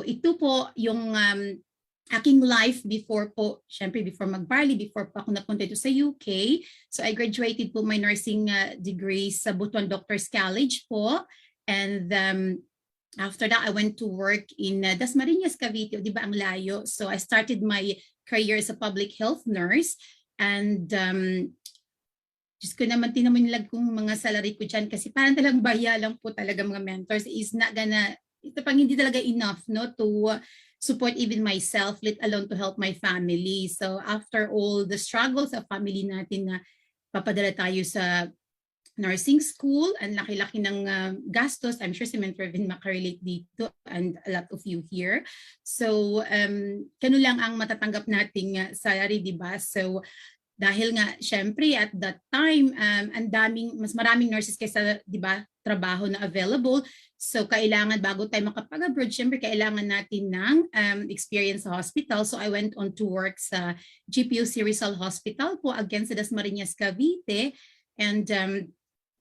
ito po yung aking life before po, syempre before mag-BARLEY, before po ako napunta dito sa UK. So I graduated po my nursing degree sa Butuan Doctors College po. And after that, I went to work in Dasmariñas, Cavite, di ba ang layo? So I started my career as a public health nurse. And just ko naman tinamanlag kong mga salary ko dyan kasi parang talagang baya lang po talaga mga mentors is not gonna, ito pang hindi talaga enough no to support even myself, let alone to help my family. So after all the struggles of family natin na papadala tayo sa nursing school, ang laki-laki ng gastos, I'm sure si Mentor Vin makarelate dito and a lot of you here. So kano lang ang matatanggap nating salary, di ba? So dahil nga syempre at that time mas maraming nurses kaysa, di ba, trabaho na available. So kailangan bago tayo makapag-abroad, syempre kailangan natin ng experience sa hospital. So I went on to work sa GPUC Rizal Hospital po again sa Dasmariñas, Cavite. And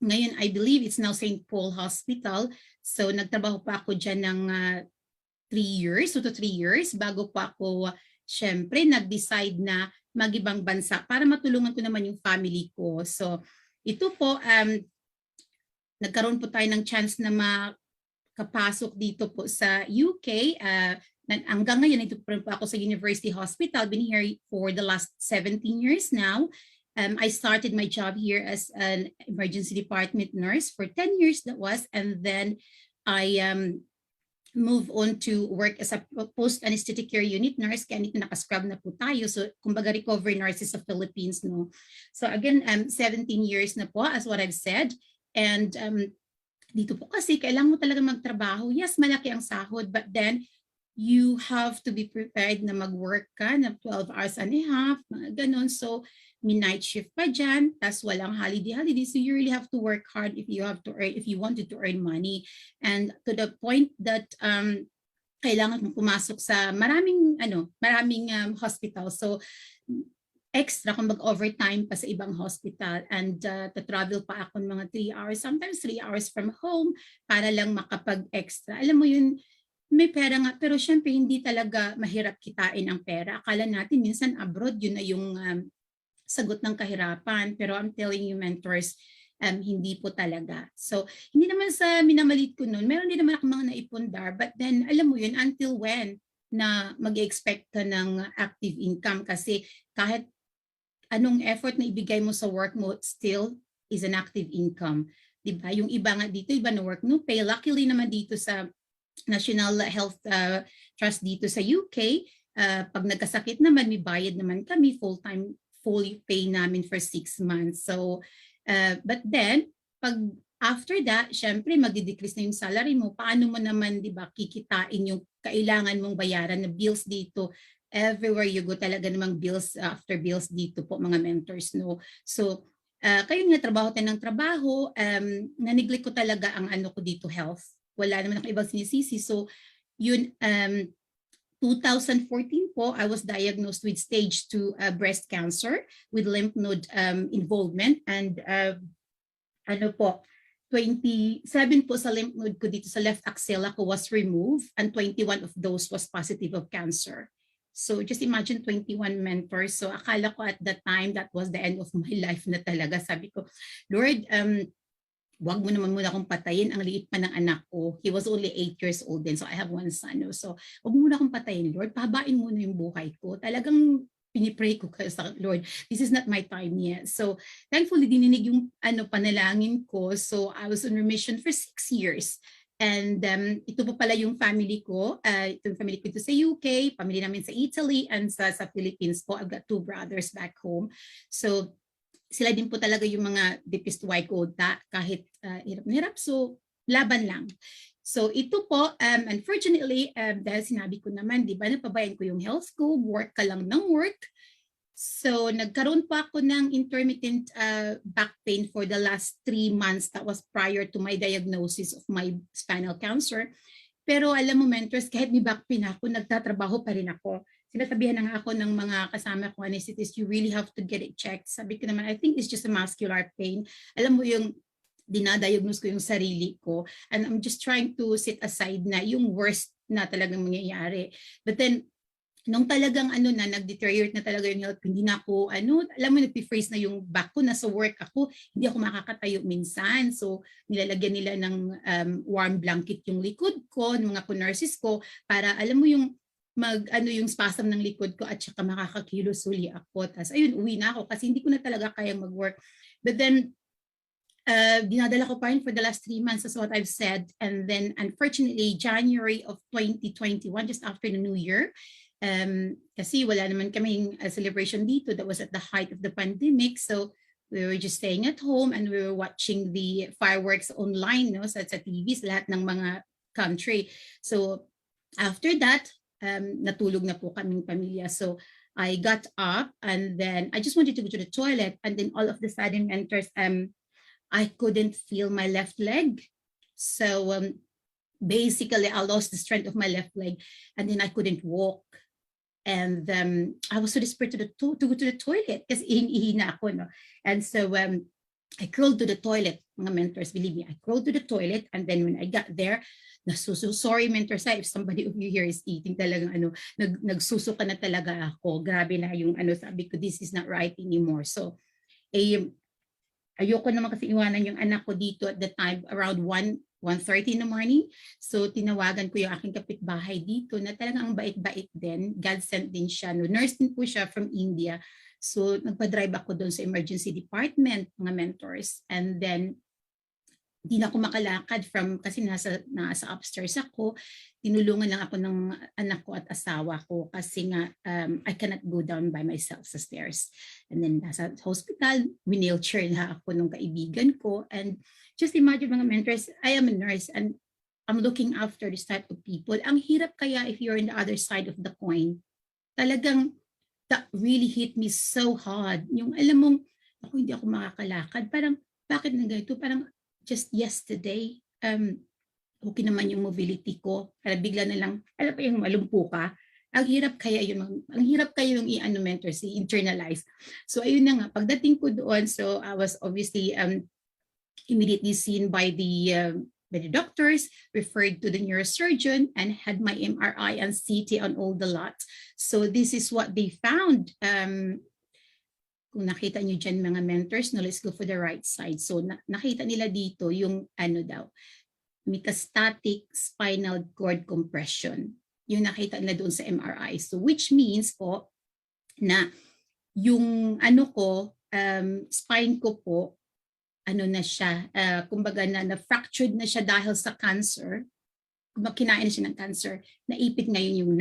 ngayon I believe it's now St. Paul Hospital. So nagtrabaho pa ako dyan ng 3 years, 2 to 3 years bago pa ako syempre nag-decide na mag-ibang bansa para matulungan ko naman yung family ko. So ito po, nagkaroon po tayo ng chance na makapasok dito po sa UK. Hanggang ngayon, ito po ako sa University Hospital. Been here for the last 17 years now. I started my job here as an emergency department nurse for 10 years that was. And then I move on to work as a post-anesthetic care unit nurse. Kaya nito nakascrub na po tayo. So, kumbaga recovery nurses sa Philippines. No? So again, 17 years na po as what I've said. And dito po kasi kailangan mo talaga magtrabaho. Yes, malaki ang sahod, but then you have to be prepared na mag-work ka na 12 hours and a half, mga ganun. So, may night shift pa dyan, tas walang holiday. So you really have to work hard if you wanted to earn money. And to the point that kailangan mong pumasok sa maraming hospital. So, extra kung mag-overtime pa sa ibang hospital and to-travel pa ako ng mga 3 hours, sometimes 3 hours from home para lang makapag-extra. Alam mo yun, may pera nga, pero syempre hindi talaga mahirap kitain ang pera. Akala natin minsan abroad, yun na yung sagot ng kahirapan. Pero I'm telling you mentors, hindi po talaga. So, hindi naman sa minamalit ko nun, meron din naman ako mga naipundar, but then alam mo yun, until when na mag-expect ka ng active income kasi kahit anong effort na ibigay mo sa work mo still is an active income. Diba? Yung iba nga dito, iba na work no pay. Luckily naman dito sa National Health Trust dito sa UK, pag nagkasakit naman, may bayad naman kami, full pay namin for 6 months. So, but then, pag after that, syempre magdi-decrease na yung salary mo. Paano mo naman, di ba, kikitain yung kailangan mong bayaran na bills dito? Everywhere you go talaga namang bills after bills dito po mga mentors, no? So, kayo nga trabaho tayo ng trabaho, na-neglect ko talaga ang ano ko dito, health. Wala naman akong ibang sinisisi. So, yun, 2014 po, I was diagnosed with stage 2 breast cancer with lymph node involvement and 27 po sa lymph node ko dito sa left axilla ko was removed and 21 of those was positive of cancer. So just imagine 21 mentors. So akala ko at that time that was the end of my life na talaga. Sabi ko, Lord, wag mo naman muna akong patayin. Ang liit pa ng anak ko. He was only 8 years old then. So I have one son. No? So wag mo muna akong patayin, Lord. Pahabain mo na yung buhay ko. Talagang pinipray ko sa Lord, this is not my time yet. So thankfully, dininig yung panalangin ko. So I was on remission for 6 years. And ito po pala yung family ko. Ito yung family ko ito sa UK, family namin sa Italy, and sa Philippines po. I've got 2 brothers back home. So sila din po talaga yung mga deepest white quota kahit hirap na hirap. So laban lang. So ito po, unfortunately, dahil sinabi ko naman, di ba, napabayan ko yung health ko, work ka lang ng work. So nagkaroon pa ako ng intermittent back pain for the last 3 months. That was prior to my diagnosis of my spinal cancer. Pero alam mo mentors, kahit may back pain ako, nagtatrabaho pa rin ako. Sinatabihan na ako ng mga kasama ko anesthetist, you really have to get it checked. Sabi ko naman, I think it's just a muscular pain. Alam mo yung dinadiagnose ko yung sarili ko. And I'm just trying to set aside na yung worst na talagang mangyayari. But then, nung talagang nag-deteriorate na talaga yung health, hindi na ako, alam mo, nag-freeze na yung back ko, nasa work ako, hindi ako makakatayo minsan. So, nilalagyan nila ng warm blanket yung likod ko, ng mga nurses ko, para alam mo yung yung spasm ng likod ko at saka makakakilos uli ako. Tapos, ayun, uwi na ako kasi hindi ko na talaga kayang mag-work. But then, dinadala ko pa rin for the last 3 months, as what I've said. And then, unfortunately, January of 2021, just after the New Year, kasi wala naman kaming celebration dito. That was at the height of the pandemic. So we were just staying at home and we were watching the fireworks online, no, sa TV, sa lahat ng mga country. So after that, natulog na po kaming pamilya. So I got up and then I just wanted to go to the toilet, and then all of the sudden, mentors, I couldn't feel my left leg. So basically, I lost the strength of my left leg, and then I couldn't walk. And I was so desperate to go to the toilet kasi ihi na ako, no? And so I crawled to the toilet, mga mentors, believe me, I crawled to the toilet, and then when I got there, so sorry, mentors, if somebody of you here is eating, talagang nagsusuka na talaga ako. Grabe na yung sabi ko, this is not right anymore. So ayoko naman kasi iwanan yung anak ko dito at the time, around 1:30 in the morning. So tinawagan ko yung aking kapitbahay dito na talagang ang bait-bait din. God sent din siya. No? Nurse din po siya from India. So nagpa-drive ako doon sa emergency department, mga mentors. And then hindi na ako makalakad kasi nasa upstairs ako. Tinulungan lang ako ng anak ko at asawa ko kasi nga I cannot go down by myself sa stairs. And then nasa hospital, wheelchair na ako nung kaibigan ko. And just imagine, mga mentors, I am a nurse and I'm looking after this type of people. Ang hirap kaya if you're on the other side of the coin. Talagang that really hit me so hard. Yung alam mong, ako hindi ako makakalakad. Parang, bakit na ganito? Parang, just yesterday, okay naman yung mobility ko. Para bigla na lang, alam pa yung malumpo ka. Ang hirap kaya yung mentors, i-internalize. So ayun na nga, pagdating ko doon, so I was obviously immediately seen by the doctors, referred to the neurosurgeon, and had my MRI and CT on all the lot. So this is what they found. Kung nakita nyo dyan, mga mentors, no, let's go for the right side. So nakita nila dito yung metastatic spinal cord compression. Yung nakita nila doon sa MRI. So which means po na yung spine ko po, na siya, kumbaga na fractured na siya dahil sa cancer. Kumbaga kinain na siya ng cancer, naipit ngayon yung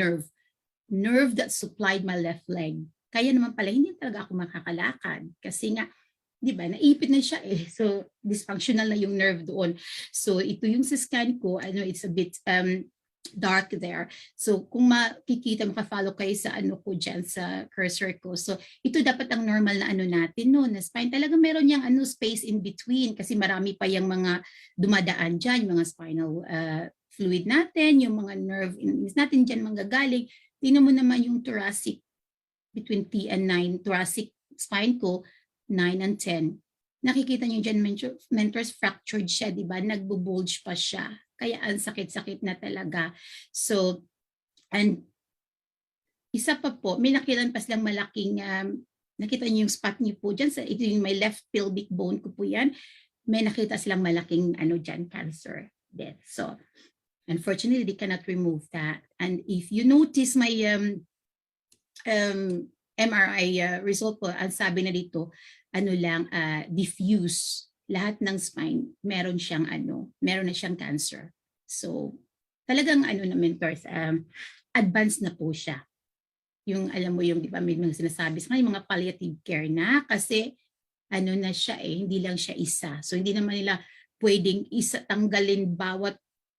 nerve that supplied my left leg. Kaya naman pala, hindi talaga ako makakalakad. Kasi nga, di ba, naipit na siya eh. So, dysfunctional na yung nerve doon. So, ito yung sa scan ko, it's a bit dark there. So, kung makikita, makafollow kayo sa ko dyan, sa cursor ko. So, ito dapat ang normal na natin, no, na spine. Talaga meron niyang space in between kasi marami pa yung mga dumadaan dyan, yung mga spinal fluid natin, yung mga nerve natin dyan manggagaling. Tingnan mo naman yung thoracic, between T and 9, thoracic spine ko, 9 and 10. Nakikita niyo dyan, mentors, fractured siya, di ba? Nagbo-bulge pa siya. Kaya ang sakit-sakit na talaga. So, and isa pa po, may nakilan pa silang malaking, nakita niyo yung spot niyo po dyan, ito yung my left pelvic bone ko po yan. May nakita silang malaking, dyan, cancer death. So, unfortunately, they cannot remove that. And if you notice my MRI result po, ang sabi na dito, diffuse. Lahat ng spine, meron na siyang cancer. So, talagang na mentors, advanced na po siya. Yung alam mo yung, di ba, may mga sinasabi sa mga palliative care na kasi na siya hindi lang siya isa. So, hindi naman nila pwedeng tanggalin bawat,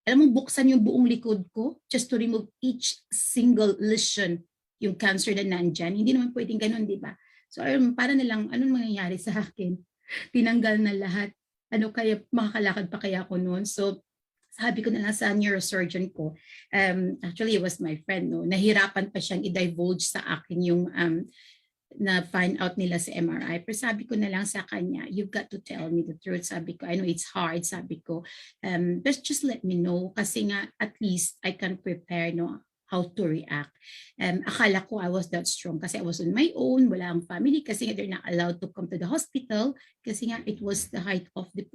alam mo, buksan yung buong likod ko just to remove each single lesion, yung cancer na nandyan. Hindi naman pwedeng ganun, di ba? So, para na lang, anong mangyayari sa akin? Tinanggal na lahat. Kaya makakalakad pa kaya ako noon? So, sabi ko na lang sa neurosurgeon ko, actually, it was my friend, no? Nahirapan pa siyang i-divulge sa akin yung na find out nila sa MRI. Pero sabi ko na lang sa kanya, you've got to tell me the truth. Sabi ko, I know it's hard. Sabi ko, but just let me know. Kasi nga, at least I can prepare, no, how to react. Akala ko I was that strong kasi I was on my own, wala ang family kasi nga they're not allowed to come to the hospital kasi nga it was the height of the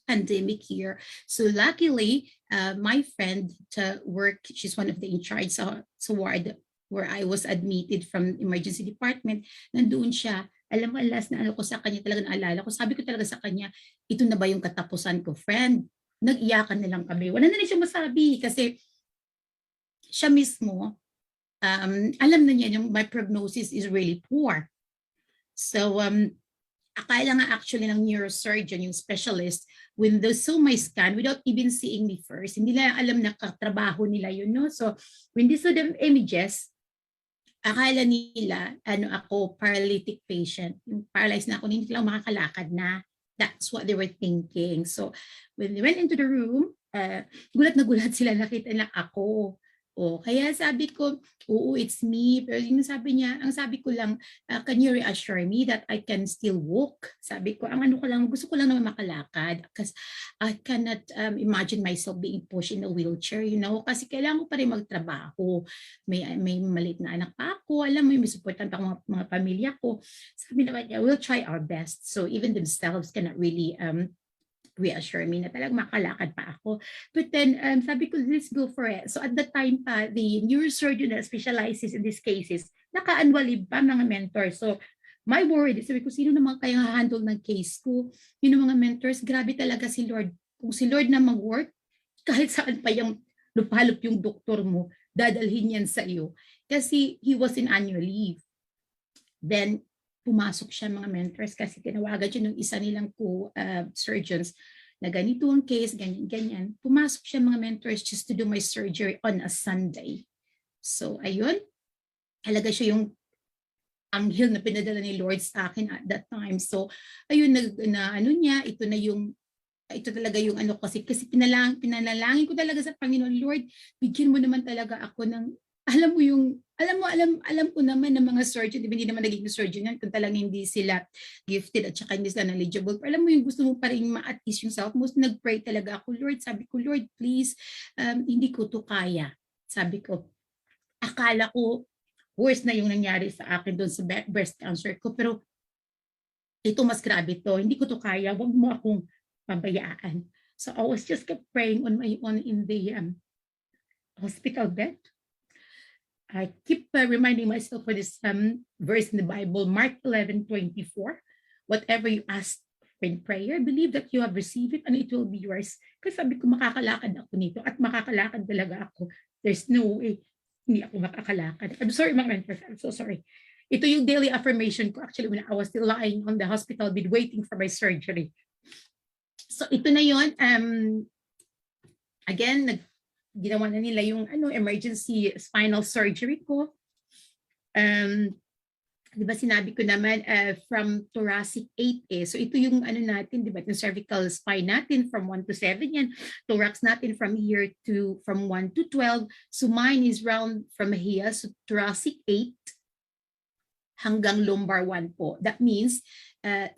pandemic here. So luckily, my friend to work, she's one of the in charge sa ward where I was admitted from emergency department, nandoon siya. Alam mo, last na ano ko sa kanya, talaga naalala ko, sabi ko talaga sa kanya, ito na ba yung katapusan ko, friend? Nag-iyakan na lang kami. Wala na rin siya masabi kasi siya mismo, alam na niya yung my prognosis is really poor. So, akala nga actually ng neurosurgeon, yung specialist, when they saw my scan, without even seeing me first, hindi nila alam na katrabaho nila yun, no? So, when they saw the images, akala nila, ako, paralytic patient. Yung paralyzed na ako, hindi lang makakalakad na. That's what they were thinking. So, when they went into the room, gulat na gulat sila, nakita na ako. Kaya sabi ko, oo, it's me. Pero yung sabi niya, ang sabi ko lang, can you reassure me that I can still walk? Sabi ko, ang ano ko lang, gusto ko lang naman makalakad because I cannot imagine myself being pushed in a wheelchair, you know, kasi kailangan ko pa rin magtrabaho. May maliit na anak pa ako, alam mo, may supportan pa mga pamilya ko. Sabi naman niya, we'll try our best. So even themselves cannot really reassure me na talagang makalakad pa ako. But then, sabi ko, let's go for it. So at the time pa, the neurosurgeon that specializes in these cases, naka-annually pa mga mentors. So my worry, sabi ko, sino naman kaya handle ng case ko? Yun mga mentors, grabe talaga si Lord. Kung si Lord na mag-work, kahit saan pa yung lupalop yung doktor mo, dadalhin yan sa iyo. Kasi he was in annual leave. Then, pumasok siya mga mentors kasi tinawagan siya ng isa nilang surgeons na ganito ang case, ganyan. Pumasok siya mga mentors just to do my surgery on a Sunday. So, ayun. Halaga siya yung anghel na pinadala ni Lord sa akin at that time. So, ayun, ito talaga yung ano kasi pinalangin ko talaga sa Panginoon, Lord, bigyan mo naman talaga ako ng, alam ko naman ng mga surgeon, hindi naman naging surgeon yan kung talagang hindi sila gifted at saka hindi sila knowledgeable. Pero alam mo yung gusto mo pa rin ma-at ease yung self mo. Nag-pray talaga ako, Lord. Sabi ko, Lord, please, hindi ko to kaya. Sabi ko, akala ko worse na yung nangyari sa akin doon sa breast cancer ko. Pero ito mas grabe to. Hindi ko to kaya. Huwag mo akong pabayaan. So I was just kept praying on my own in the hospital bed. I keep reminding myself for this verse in the Bible, Mark 11:24. Whatever you ask in prayer, believe that you have received it and it will be yours. Kasi sabi ko, makakalakad ako nito at makakalakad talaga ako. There's no way hindi ako makakalakad. I'm sorry mga mentors, I'm so sorry. Ito yung daily affirmation ko actually when I was still lying on the hospital bed waiting for my surgery. So ito na yun. Again, ginawa na nila yung emergency spinal surgery ko. Di ba sinabi ko naman from thoracic 8 So ito yung natin, di ba, yung cervical spine natin from 1 to 7 yan. Thorax natin from 1 to 12. So mine is round from here, so thoracic 8 hanggang lumbar 1 po. That means 6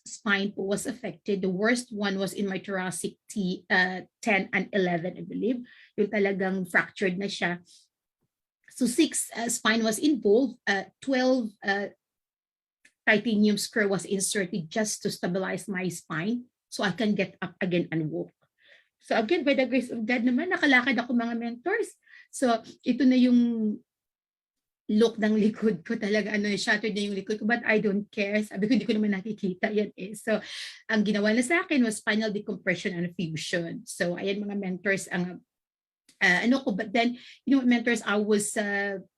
spine po was affected. The worst one was in my thoracic 10 and 11, I believe. Yung talagang fractured na siya. So 6 spine was involved. 12 titanium screw was inserted just to stabilize my spine so I can get up again and walk. So again, by the grace of God naman, nakalakad ako mga mentors. So ito na yung look ng likod ko talaga, shattered na yung likod ko, but I don't care. Sabi ko, hindi ko naman nakikita yan eh. So, ang ginawa na sa akin was spinal decompression and fusion. So, ayan mga mentors, but then, mentors, I was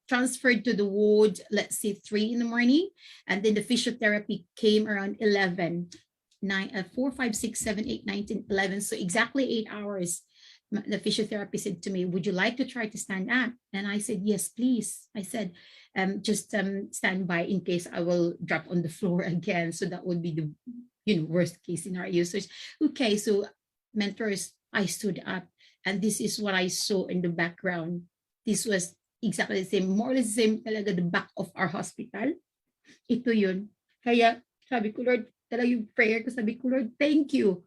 transferred to the ward, let's say 3 in the morning, and then the physiotherapy came around 11, 4, 5, 6, 7, 8, 9, 10, 11, so exactly 8 hours. The physiotherapist said to me, would you like to try to stand up? And I said, yes, please. I said, just stand by in case I will drop on the floor again. So that would be the worst case scenario. So, okay, so mentors, I stood up and this is what I saw in the background. This was exactly the same, more or less the same talaga the back of our hospital. Ito yun. Kaya sabi ko, Lord, talaga yung prayer ko, sabi ko, Lord, thank you.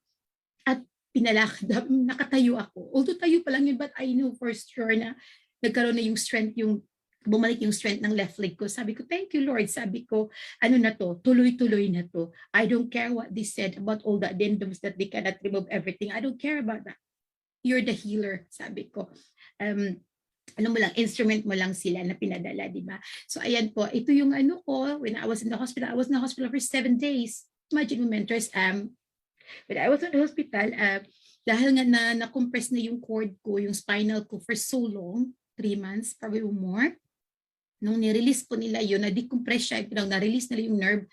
At pinalakad, nakatayo ako. Although tayo pa lang yun, but I know for sure na nagkaroon na yung strength, bumalik yung strength ng left leg ko. Sabi ko, thank you, Lord. Sabi ko, ano na to, tuloy-tuloy na to. I don't care what they said about all the addendums that they cannot remove everything. I don't care about that. You're the healer, sabi ko. Ano mo lang, instrument mo lang sila na pinadala, di ba? So ayan po, ito yung ano ko, when I was in the hospital, I was in the hospital for 7 days. Imagine mo, mentors, when I was in the hospital, dahil nga na-compress na yung cord ko, yung spinal ko for so long, 3 months, probably more, nung nirelease po nila yun, na-decompress siya, na-release nila yung nerve,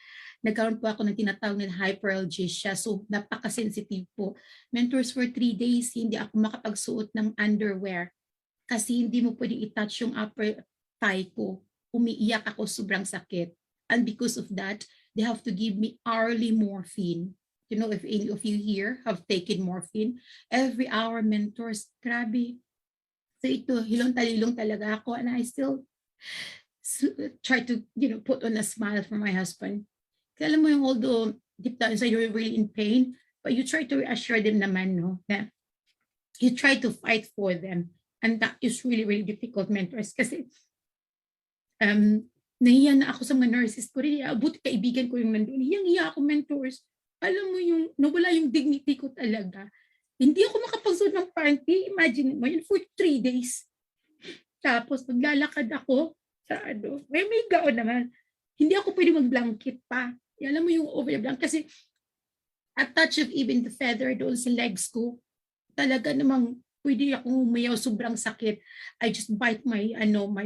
nagkaroon po ako ng tinatawag na hyperalgia siya. So, napaka-sensitive po. Mentors, for 3 days, hindi ako makapagsuot ng underwear kasi hindi mo pwedeng i-touch yung upper thigh ko. Umiiyak ako, sobrang sakit. And because of that, they have to give me hourly morphine. You know, if any of you here have taken morphine, every hour, mentors, grabe. So ito, hilong-talilong talaga ako, and I still try to, put on a smile for my husband. Kaya alam mo yung, although deep down inside you're really in pain, but you try to reassure them naman, no, na you try to fight for them. And that is really, really difficult, mentors. Kasi nahiya na ako sa mga nurses ko rin. Buti kaibigan ko yung nandun. Hiyang-hiya ako, mentors. Alam mo yung, nawala yung dignity ko talaga. Hindi ako makapagsuot ng panty. Imagine mo yun, for 3 days. Tapos maglalakad ako sa may gaon naman. Hindi ako pwede mag-blanket pa. Alam mo yung over the blanket. Kasi a touch of even the feather doon sa legs ko, talaga namang pwede akong umayaw, sobrang sakit. I just bite my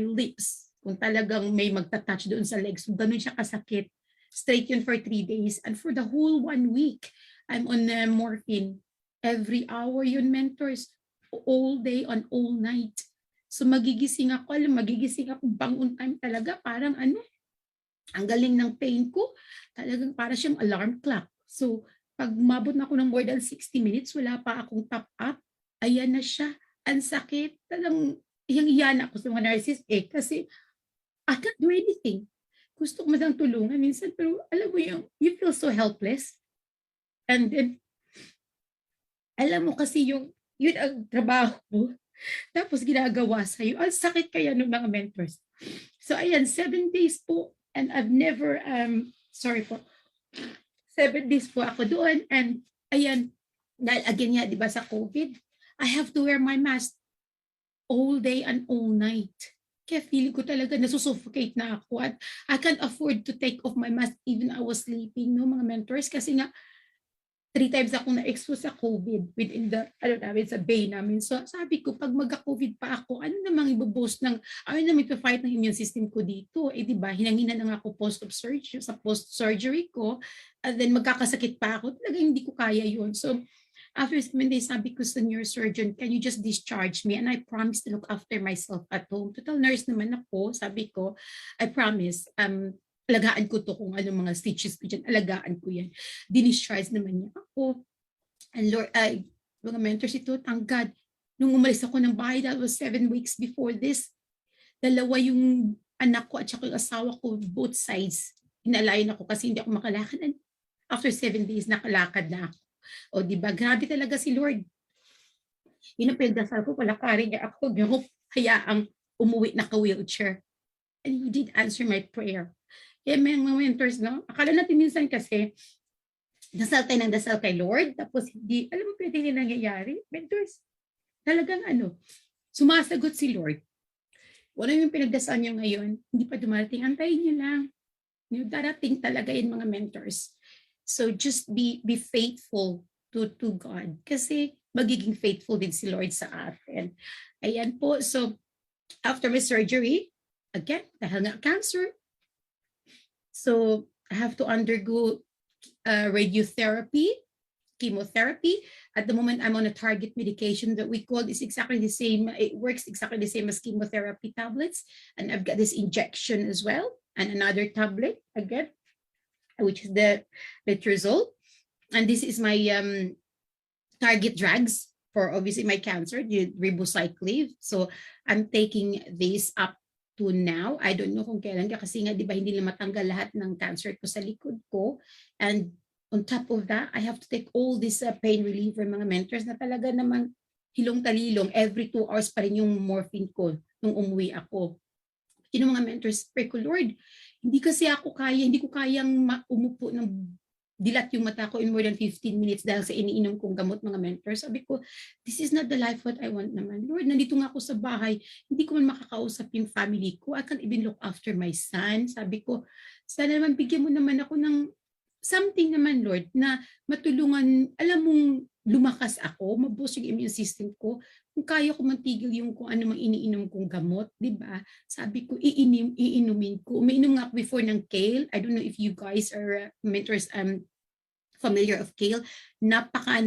lips. Kung talagang may magta-touch doon sa legs, ganun siya kasakit. Straight yun for 3 days. And for the whole 1 week, I'm on morphine. Every hour yun, mentors. All day on all night. So magigising ako bangon time talaga. Parang ang galing ng pain ko. Talagang para siyang alarm clock. So pag mabot na ako ng more than 60 minutes, wala pa akong top up. Ayan na siya. Ang sakit. Talagang hiyang-hiyan ako sa mga nurses kasi I can't do anything. Gusto ko masang tulungan minsan, pero alam mo yung, you feel so helpless. And then, alam mo kasi yun ang trabaho mo. Tapos ginagawa sa'yo. Ang sakit kaya ng mga mentors. So ayan, 7 days po. And I've never, 7 days po ako doon. And ayan, dahil again nga, di ba sa COVID, I have to wear my mask all day and all night. Kaya feeling ko talaga nasusuffocate na ako at I can't afford to take off my mask even I was sleeping, no, mga mentors, kasi nga 3 times ako na-expose sa COVID within the, sa bay namin. So sabi ko, pag magka-COVID pa ako, ano namang ibuboost ng, ano namang ipa-fight ng immune system ko dito? Di ba, hinangina na nga ako post-surgery ko, and then magkakasakit pa ako, talaga hindi ko kaya yun. So after 7 days, sabi ko sa neurosurgeon, can you just discharge me? And I promise to look after myself at home. Total nurse naman ako, sabi ko, I promise, alagaan ko to kung anong mga stitches ko dyan, alagaan ko yan. Dinischarge naman niya ako. And Lord, mga mentors ito, thank God, nung umalis ako ng bahay, that was 7 weeks before this, 2 yung anak ko at saka yung asawa ko, both sides, inalayan ako kasi hindi ako makalakad. And after 7 days, nakalakad na ako. O diba, grabe talaga si Lord. Yun ang pinagdasal ko, palakarin niya ako, hayaang umuwi na ka-wheelchair. And He did answer my prayer. Kaya may mga mentors, no? Akala natin minsan kasi, dasal tayo ng dasal kay Lord, tapos hindi, alam mo pwede din nangyayari? Mentors, talagang sumasagot si Lord. Wala yung pinagdasal niyo ngayon, hindi pa dumarating, antayin niyo lang. Darating talaga yung mga mentors. So just be faithful to God kasi magiging faithful din si Lord sa atin. Ayan po. So after my surgery, again, dahil nga cancer, so I have to undergo radiotherapy, chemotherapy. At the moment, I'm on a target medication that we call is exactly the same. It works exactly the same as chemotherapy tablets. And I've got this injection as well and another tablet again, which is the letrozole. And this is my target drugs for obviously my cancer, the ribociclib. So I'm taking this up to now. I don't know kung kailan kasi nga, di ba, hindi na matanggal lahat ng cancer ko sa likod ko. And on top of that, I have to take all this pain reliever, mga mentors, na talaga naman hilong-talilong. Every 2 hours pa rin yung morphine ko nung umuwi ako. Yung mga mentors, pray ko, Lord, hindi ko kayang umupo ng dilat yung mata ko in more than 15 minutes dahil sa iniinom kong gamot, mga mentors. Sabi ko, this is not the life what I want naman. Lord, nandito nga ako sa bahay, hindi ko man makakausap yung family ko. I can't even look after my son. Sabi ko, sana naman bigyan mo naman ako ng something naman, Lord, na matulungan, alam mong lumakas ako, maboost yung immune system ko. Kung kaya ko mantigil yung kung ano mang iniinom kong gamot, di ba? Sabi ko, iinumin ko. Umiinom nga ako before ng kale. I don't know if you guys are mentors, familiar of kale. Napaka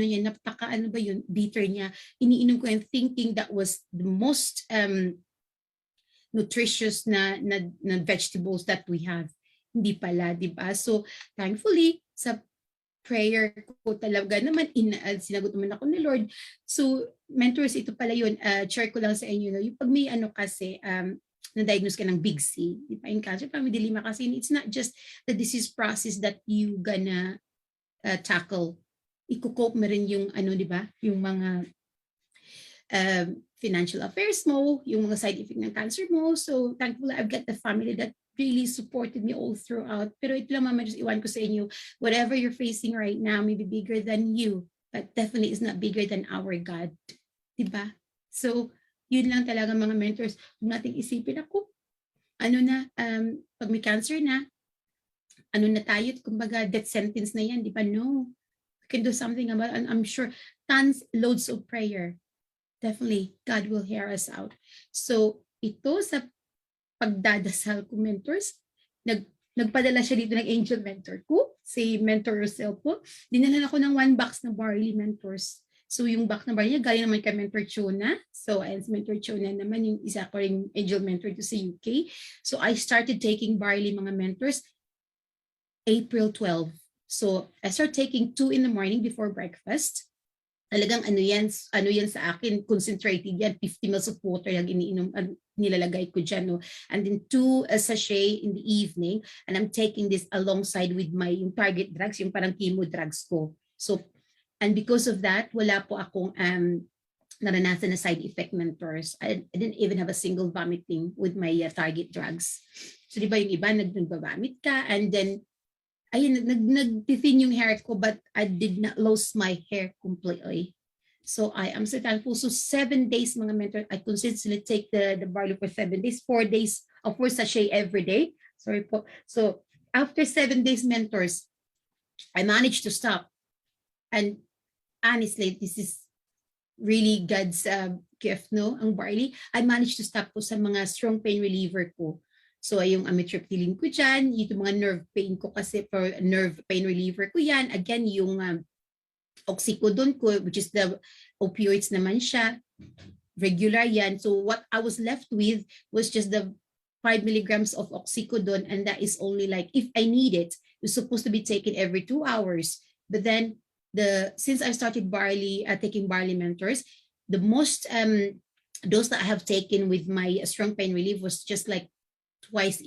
ba yun, bitter niya. Iniinom ko and thinking that was the most nutritious na vegetables that we have. Hindi pala, di ba? So, thankfully, sa prayer ko talaga naman, sinagot naman ako ni Lord. So, mentors, ito pala yun. Share ko lang sa inyo. No? Yung pag may kasi, na-diagnose ka ng big C, di ba? In cancer, parang may dilema kasi, it's not just the disease process that you gonna tackle. Iko-cope mo rin yung, di ba? Yung mga financial affairs mo, yung mga side effect ng cancer mo. So, thankfully, I've got the family that really supported me all throughout. Pero ito lang, mama, just iwan ko sa inyo, whatever you're facing right now may be bigger than you, but definitely is not bigger than our God. Diba? So, yun lang talaga, mga mentors. Huwag nating isipin ako, pag may cancer na, tayo, kumbaga, death sentence na yan, di ba? No. We can do something about it. And I'm sure, loads of prayer. Definitely, God will hear us out. So, ito sa pagdadasal ko, mentors, nagpadala siya dito ng angel mentor ko, si Mentor Rosel po. Dinala ako ng 1 box na barley, mentors. So yung box na barley niya, galing naman kay Mentor Chona. So and Mentor Chona naman, yung isa ko ring angel mentor to sa UK. So I started taking barley, mga mentors, April 12. So I started taking 2 in the morning before breakfast. Talagang ano yan sa akin, concentrated yan, 50 ml of water yung iniinom, nilalagay ko dyan, no? And then 2 sachet in the evening, and I'm taking this alongside with yung target drugs, yung parang chemo drugs ko. So, and because of that, wala po akong naranasan na side effect, mentors. I didn't even have a single vomiting with my target drugs. So, di ba yung iba, nagbabamit ka, and then, ayun, nag-thin yung hair ko, but I did not lose my hair completely. So I am so thankful. So 7 days, mga mentor, I consistently take the barley for 7 days, 4 days of 4 sachet every day. Sorry po. So after 7 days, mentors, I managed to stop. And honestly, this is really God's gift, no? Ang barley. I managed to stop po sa mga strong pain reliever ko. So, yung amitriptyline ko dyan, yung mga nerve pain ko kasi for nerve pain reliever ko yan. Again, yung oxycodone ko, which is the opioids naman siya, regular yan. So, what I was left with was just the 5 milligrams of oxycodone, and that is only like, if I need it, it's supposed to be taken every 2 hours. But then, since I started taking barley, mentors, the most dose that I have taken with my strong pain relief was just like twice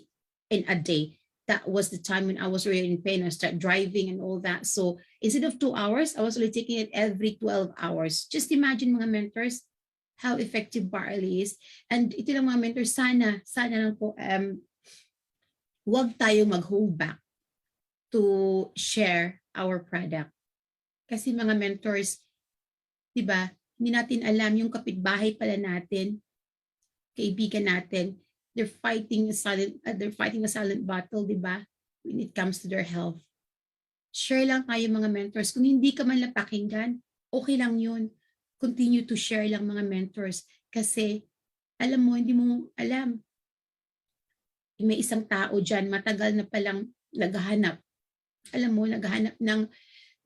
in a day. That was the time when I was really in pain. I started driving and all that. So instead of 2 hours, I was only taking it every 12 hours. Just imagine, mga mentors, how effective barley is. And ito lang, mga mentors, sana lang po, huwag tayo mag-hold back to share our product. Kasi mga mentors, di ba, hindi natin alam yung kapitbahay pala natin, kaibigan natin, they're fighting a silent battle, di ba? When it comes to their health. Share lang kayo, mga mentors. Kung hindi ka man lang pakinggan, okay lang yun. Continue to share lang, mga mentors. Kasi, alam mo, hindi mo alam. May isang tao dyan, matagal na palang naghahanap. Alam mo, naghahanap ng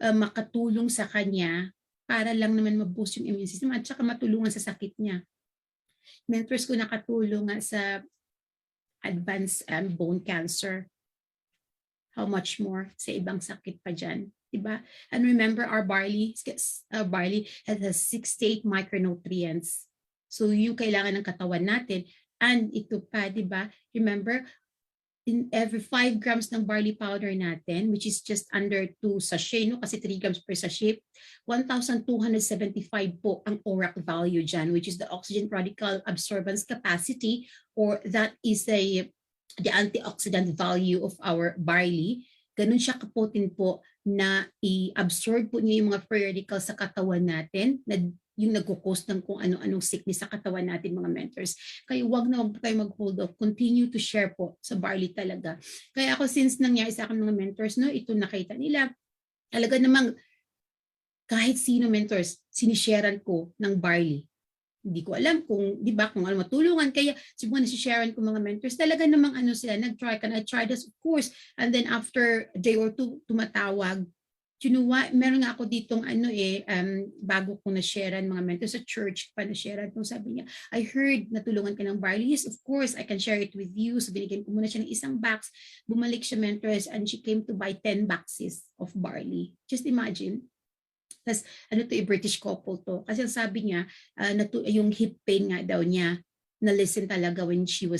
makatulong sa kanya para lang naman ma-boost yung immune system at saka matulungan sa sakit niya. Mentors ko nakatulong sa advanced bone cancer. How much more sa ibang sakit pa dyan, diba? And remember, our barley has 68 micronutrients. So yung kailangan ng katawan natin And ito pa, di ba? Remember, in every 5 grams ng barley powder natin, which is just under 2 sachet, no? Kasi 3 grams per sachet, 1,275 po ang ORAC value dyan, which is the oxygen radical absorbance capacity, or that is the antioxidant value of our barley. Ganun siya kapotent po na i-absorb po niya yung mga free radicals sa katawan natin, na yung nagkukos ng kung ano-anong sickness sa katawan natin, mga mentors. Kaya wag na wag tayo mag-hold off. Continue to share po sa barley talaga. Kaya ako, since nangyari sa akin mga mentors, no, ito nakita nila, talaga namang kahit sino mentors, sinisharean ko ng barley. Hindi ko alam kung, di ba, kung ano matulungan. Kaya siguro nasisharean ko mga mentors, talaga namang ano sila, nag-try ka, I tried this, of course. And then after a day or two, tumatawag, you know what, meron nga ako ditong bago ko na-sharean mga mentors sa church pa na-sharean kung sabi niya, I heard natulungan ka ng barley. Yes, of course, I can share it with you. So binigyan ko muna siya ng isang box. Bumalik siya mentors and she came to buy 10 boxes of barley. Just imagine. Tapos British couple to. Kasi sabi niya, yung hip pain nga daw niya, na-listen talaga when she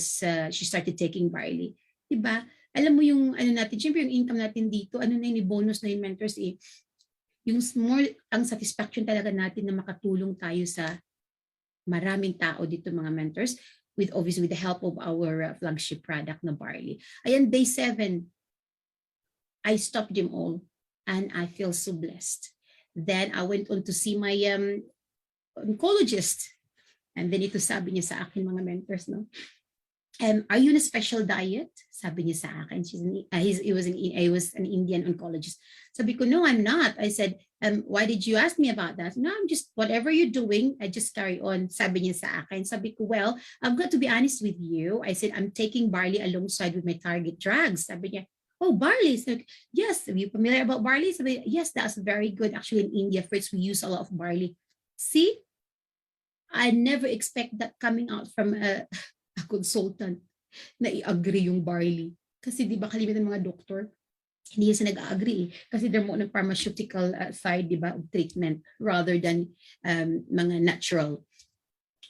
started taking barley. Diba? Alam mo yung natin, syempre yung income natin dito, na yung bonus na yung mentors yung more, ang satisfaction talaga natin na makatulong tayo sa maraming tao dito mga mentors, obviously with the help of our flagship product na barley. Ayan, day 7, I stopped them all and I feel so blessed. Then I went on to see my oncologist, and then ito sabi niya sa akin mga mentors, no? Are you on a special diet? Sabi niya sa akin. He was an Indian oncologist. Sabi ko, no, I'm not. I said, why did you ask me about that? No, I'm just, whatever you're doing, I just carry on. Sabi niya sa akin. Sabi ko, well, I've got to be honest with you. I said, I'm taking barley alongside with my target drugs. Sabi niya, oh, barley. So, yes, are you familiar about barley? Sabi, yes, that's very good. Actually, in India, first, we use a lot of barley. See? I never expect that coming out from a consultant na i-agree yung barley. Kasi di ba kalimitan ng mga doktor, hindi sila nag-agree kasi they're more on pharmaceutical side, di ba, of treatment rather than mga natural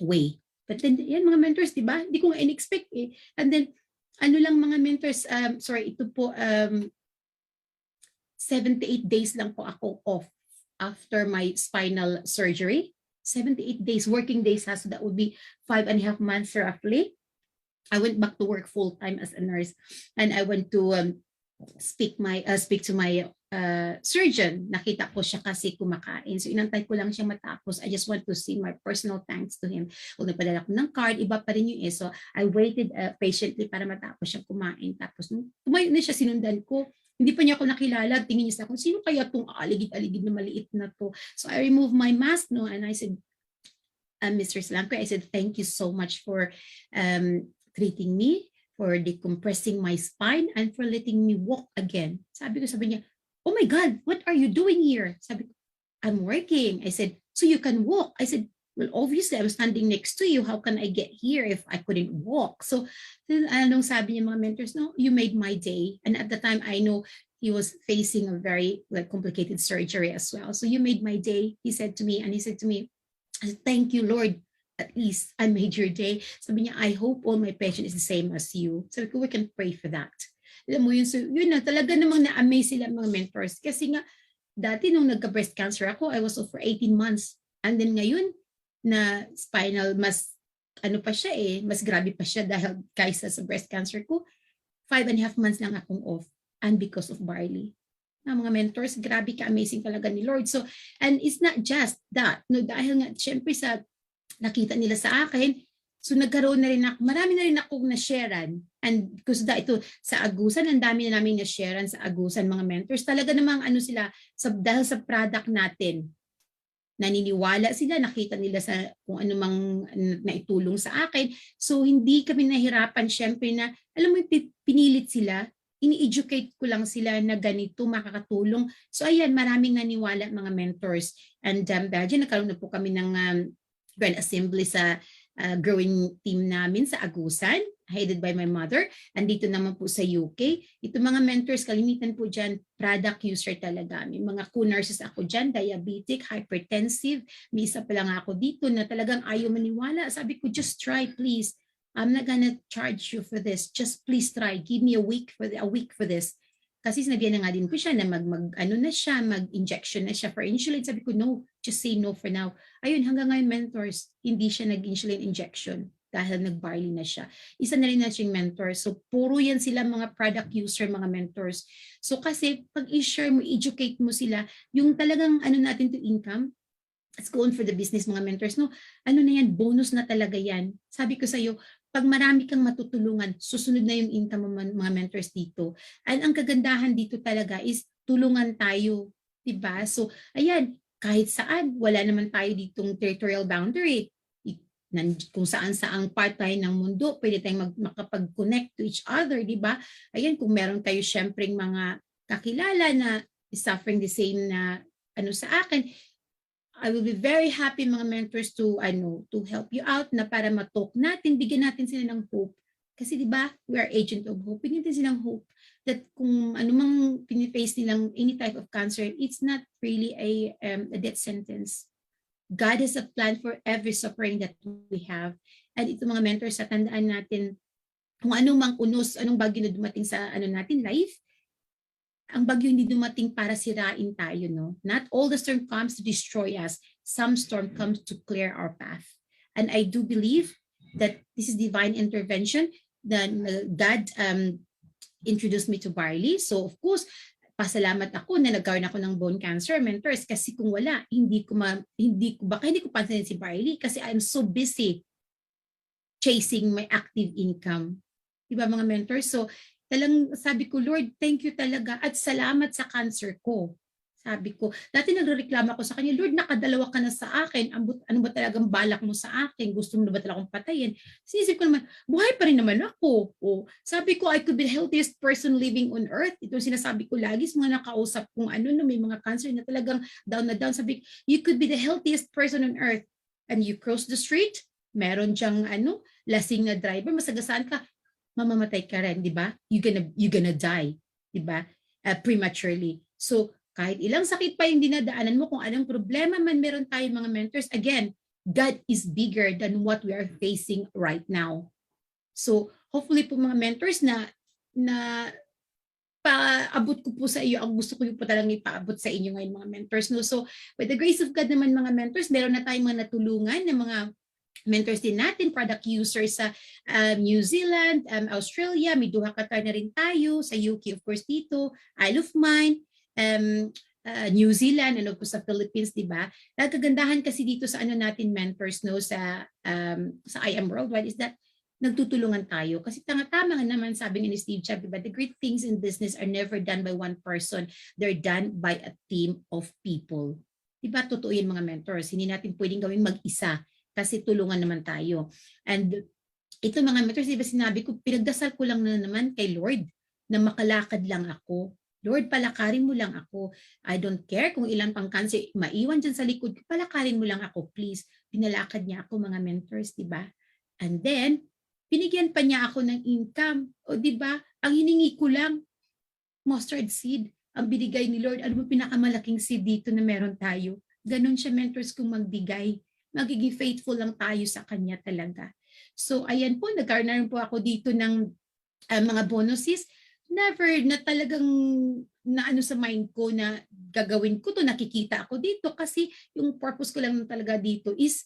way. But then, yan mga mentors, di ba? Hindi ko nga in-expect eh. And then, ano lang mga mentors, ito po, 78 days lang po ako off after my spinal surgery. 78 days, working days, so that would be 5.5 months roughly. I went back to work full time as a nurse, and I went to speak to my surgeon. Nakita ko siya kasi kumakain. So inantay ko lang siya matapos. I just want to sing my personal thanks to him. Kung nagpadala ko ng card, iba pa rin yung So I waited patiently para matapos siya kumain. Tapos tumayo na siya, sinundan ko. Hindi pa niya ako nakilala. Tingin niya sa akin, sino kaya itong aligid-aligid na maliit na to? So I removed my mask, no, and I said, Mr. Slamko, I said, thank you so much for treating me, for decompressing my spine, and for letting me walk again. Sabi niya, oh my God, what are you doing here? Sabi ko, I'm working. I said, so you can walk? I said, well, obviously, I'm standing next to you. How can I get here if I couldn't walk? So, anong sabi niya mga mentors, no, you made my day. And at the time, I know he was facing a very complicated surgery as well. So you made my day, he said to me. And he said to me, thank you, Lord. At least I made your day. Sabi niya, I hope all my patient is the same as you. Sabi ko, we can pray for that. Alam mo yun, so yun na, talaga namang na-amaze sila mga mentors. Kasi nga, dati nung nagka-breast cancer ako, I was for 18 months. And then ngayon, na spinal, mas mas grabe pa siya dahil kaysa sa breast cancer ko, 5.5 months lang akong off. And because of barley. Na mga mentors, grabe ka-amazing talaga ni Lord. So, and it's not just that. No, dahil nga, syempre sa nakita nila sa akin, so nagkaroon na rin ako, marami na rin akong na-sharean. And because ito, sa Agusan, ang dami na namin na-sharean sa Agusan, mga mentors. Talaga namang sila, dahil sa product natin, naniniwala sila, nakita nila sa kung ano mang naitulong sa akin. So hindi kami nahirapan, syempre na, alam mo, pinilit sila, ini-educate ko lang sila na ganito makakatulong. So ayan, maraming naniwala mga mentors. And dahil nagkaroon na po kami ng Grand Assembly sa growing team namin sa Agusan, headed by my mother. Andito naman po sa UK. Ito mga mentors, kalimitan po dyan, product user talaga. May mga co-nurses ako dyan, diabetic, hypertensive. May isa pa lang ako dito na talagang ayaw maniwala. Sabi ko, just try please. I'm not gonna charge you for this. Just please try. Give me a week for this. Kasi sinabihan na nga din ko siya na mag-injection na siya for insulin. Sabi ko, no, just say no for now. Ayun, hanggang ngayon mentors, hindi siya nag-insulin injection dahil nag-barley na siya. Isa na rin na siyang mentor. So, puro yan sila mga product user, mga mentors. So, kasi pag i-share mo, educate mo sila, yung talagang natin to income, let's go on for the business, mga mentors, no? Ano na yan, bonus na talaga yan. Sabi ko sa'yo, pag marami kang matutulungan, susunod na yung income ng mga mentors dito. And ang kagandahan dito talaga is tulungan tayo. Diba? So, ayan, kahit saan, wala naman tayo ditong territorial boundary. Kung saan-saang part tayo ng mundo, pwede tayong makapag-connect to each other, diba? Ayan, kung meron tayo syempreng mga kakilala na suffering the same na sa akin, I will be very happy mga mentors to help you out na para ma-talk natin, bigyan natin sila ng hope. Kasi 'di ba, we are agent of hope. Bigyan natin silang hope that kung anumang piniface nilang any type of cancer, it's not really a death sentence. God has a plan for every suffering that we have. And ito mga mentors, sa tandaan natin kung anong unos, anong bagyo na dumating sa natin life, ang bagyo hindi dumating para sirain tayo, no? Not all the storm comes to destroy us. Some storm comes to clear our path. And I do believe that this is divine intervention. Then God introduced me to barley. So of course, pasalamat ako na nagkaroon ako ng bone cancer mentors kasi kung wala, baka hindi ko pansinin si barley kasi I'm so busy chasing my active income. Diba mga mentors? So talang sabi ko, Lord, thank you talaga at salamat sa cancer ko. Sabi ko, dati nagrereklamo ako sa kanya, Lord, nakadalawa ka na sa akin. Ano ba talagang balak mo sa akin? Gusto mo na ba talagang patayin? Sinisip ko naman, buhay pa rin naman ako. O, sabi ko, I could be the healthiest person living on earth. Ito sinasabi ko lagi sa mga nakausap kung na may mga cancer na talagang down na down. Sabi ko, you could be the healthiest person on earth. And you cross the street, meron diyang lasing na driver, masagasaan ka, mamamatay ka rin, di ba? You gonna die, di ba? Prematurely. So, kahit ilang sakit pa yung dinadaanan mo, kung anong problema man meron tayo mga mentors, again, God is bigger than what we are facing right now. So, hopefully po mga mentors na paabot ko po sa iyo, ang gusto ko po talagang ipaabot sa inyo ngayon mga mentors. No? So, with the grace of God naman mga mentors, meron na tayong mga natulungan ng mga mentors din natin, product users sa New Zealand, Australia, may duha ka na rin tayo, sa UK of course dito, Isle of Man, New Zealand, and of course sa Philippines, di ba? Nagkagandahan kasi dito sa natin mentors, no, sa I Am Worldwide is that nagtutulungan tayo. Kasi tama nga naman sabi ni Steve Jobs, diba? The great things in business are never done by one person. They're done by a team of people. Diba? Totoo yun mga mentors. Hindi natin pwedeng gawin mag-isa kasi tulungan naman tayo. And ito mga mentors, diba sinabi ko, pinagdasal ko lang na naman kay Lord na makalakad lang ako. Lord, palakarin mo lang ako. I don't care kung ilan pang cancer maiwan dyan sa likod ko. Palakarin mo lang ako, please. Pinalakad niya ako mga mentors, diba? And then, binigyan pa niya ako ng income. O diba, ang hiningi ko lang, mustard seed. Ang binigay ni Lord, ano ba pinakamalaking seed dito na meron tayo? Ganon siya mentors kung magbigay. Magiging faithful lang tayo sa kanya talaga. So ayan po, nagkaroon na rin po ako dito ng mga bonuses. Never na talagang sa mind ko na gagawin ko to, nakikita ako dito kasi yung purpose ko lang talaga dito is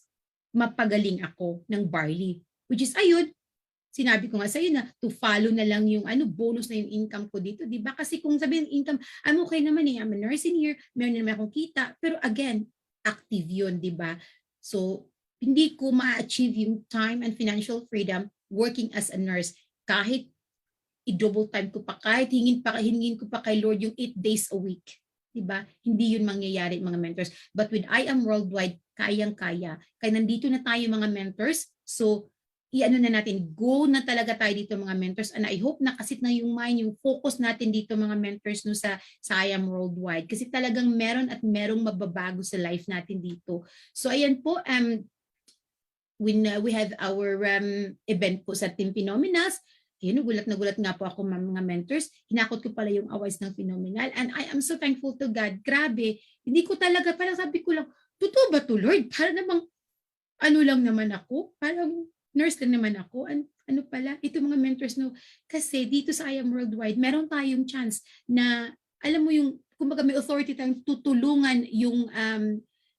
mapagaling ako ng barley. Which is ayun, sinabi ko nga sa iyo na to follow na lang yung bonus na yung income ko dito, di ba? Kasi kung sabihin income, I'm okay naman I'm a nurse in here, meron naman akong kita, pero again, active yun, di ba? So, hindi ko ma-achieve yung time and financial freedom working as a nurse kahit i-double time ko pa, kahit hingin ko pa kay Lord yung 8 days a week. Diba? Hindi yun mangyayari mga mentors. But with I Am Worldwide, kayang-kaya. Kaya nandito na tayo mga mentors. So, na natin, go na talaga tayo dito mga mentors. And I hope nakasit na yung mind, yung focus natin dito mga mentors no, sa I Am Worldwide. Kasi talagang meron at merong mababago sa life natin dito. So, ayan po, when we have our event po sa Team Phenomenals, nagulat na gulat nga po ako mga mentors. Hinakot ko pala yung awards ng Phenomenal. And I am so thankful to God. Grabe. Hindi ko talaga, parang sabi ko lang, totoo ba to Lord? Parang namang, lang naman ako. Parang nurse lang naman ako. Ano pala, ito mga mentors, no? Kasi dito sa I Am Worldwide, meron tayong chance na, alam mo yung, kumbaga may authority tayong tutulungan yung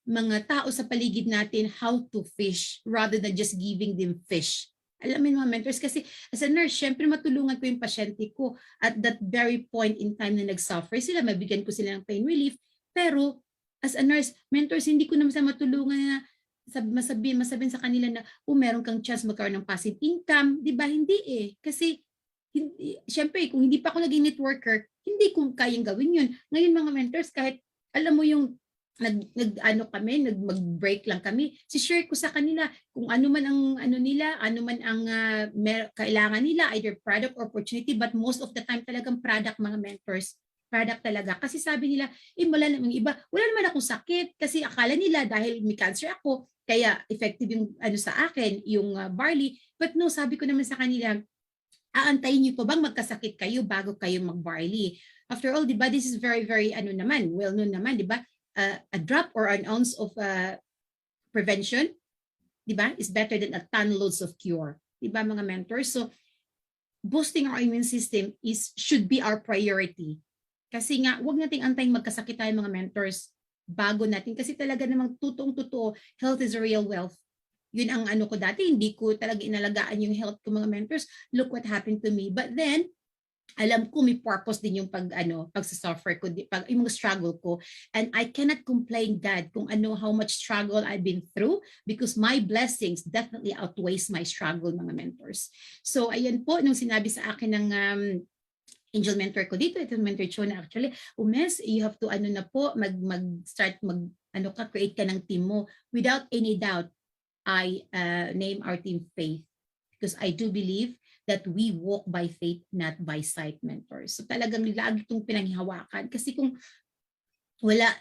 mga tao sa paligid natin how to fish rather than just giving them fish. Alam mo yung mga mentors, kasi as a nurse, syempre matulungan ko yung pasyente ko at that very point in time na nag-suffer sila, mabigyan ko sila ng pain relief. Pero as a nurse, mentors, hindi ko naman sa matulungan na masabihin sa kanila na meron kang chance magkaroon ng passive income. Di ba? Hindi eh. Kasi syempre, kung hindi pa ako naging networker, hindi ko kayang gawin yun. Ngayon mga mentors, kahit alam mo yung mag-break lang kami, si-share ko sa kanila kung ano man ang nila, ano man ang kailangan nila, either product or opportunity, but most of the time talagang product, mga mentors. Product talaga. Kasi sabi nila, wala namang iba. Wala naman akong sakit kasi akala nila dahil may cancer ako, kaya effective yung sa akin, yung barley. But no, sabi ko naman sa kanila, aantayin niyo pa bang magkasakit kayo bago kayo mag-barley? After all, di ba, this is very, very, well known naman, di ba? A drop or an ounce of prevention, di ba, is better than a ton loads of cure. Di ba, mga mentors? So, boosting our immune system should be our priority. Kasi nga, huwag nating antayin magkasakit tayo, mga mentors, bago natin. Kasi talaga namang totoong-totoo, health is a real wealth. Yun ang ko dati, hindi ko talaga inalagaan yung health ko, mga mentors. Look what happened to me. But then, alam ko may purpose din yung pagsasuffer ko, yung mga struggle ko. And I cannot complain, God, kung how much struggle I've been through, because my blessings definitely outweighs my struggle, mga mentors. So, ayan po, nung sinabi sa akin ng angel mentor ko dito, ito mentor Chona actually, Umes, you have to mag-start create ka ng team mo. Without any doubt, I name our team Faith, because I do believe that we walk by faith, not by sight, mentors. So talagang lagi itong pinanghihawakan. Kasi kung wala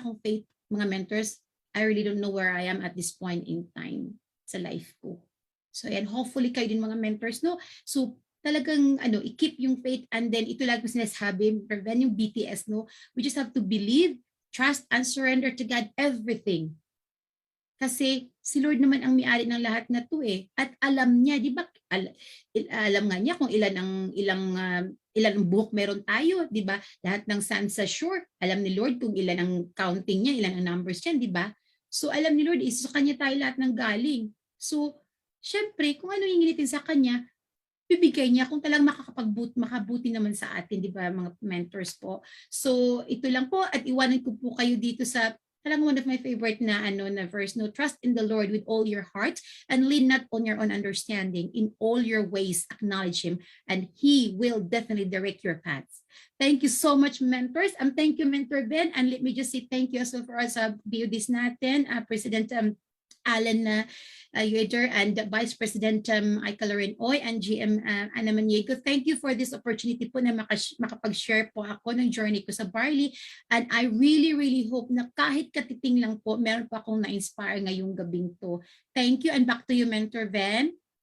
akong faith, mga mentors, I really don't know where I am at this point in time sa life ko. So yan, hopefully kayo din, mga mentors, no? So talagang i-keep yung faith, and then ito lang ko sinasabi, prevent yung BTS, no? We just have to believe, trust, and surrender to God everything. Kasi si Lord naman ang may-ari ng lahat na to eh. At alam niya, di ba? Alam nga niya kung ilang buhok meron tayo, di ba? Lahat ng sand sa shore, alam ni Lord kung ilan ang counting niya, ilan ang numbers niya, di ba? So alam ni Lord, sa kanya tayo lahat ng galing. So, syempre, kung ano yung hingilitin sa kanya, bibigay niya kung talagang makabuti naman sa atin, di ba, mga mentors po. So, ito lang po, at iwanan ko po kayo dito sa talagang one of my favorite na verse, no? Trust in the Lord with all your heart and lean not on your own understanding. In all your ways, acknowledge Him, and He will definitely direct your paths. Thank you so much, mentors. Thank you, Mentor Ben. And let me just say thank you also for us, BODs natin, President Alan Goiter, and Vice President Ika Loren Oy, and GM Ana Maniego. Thank you for this opportunity po na makapag-share po ako ng journey ko sa Barley. And I really, really hope na kahit katiting lang po, meron po akong na-inspire ngayong gabing to. Thank you, and back to you, Mentor Ben.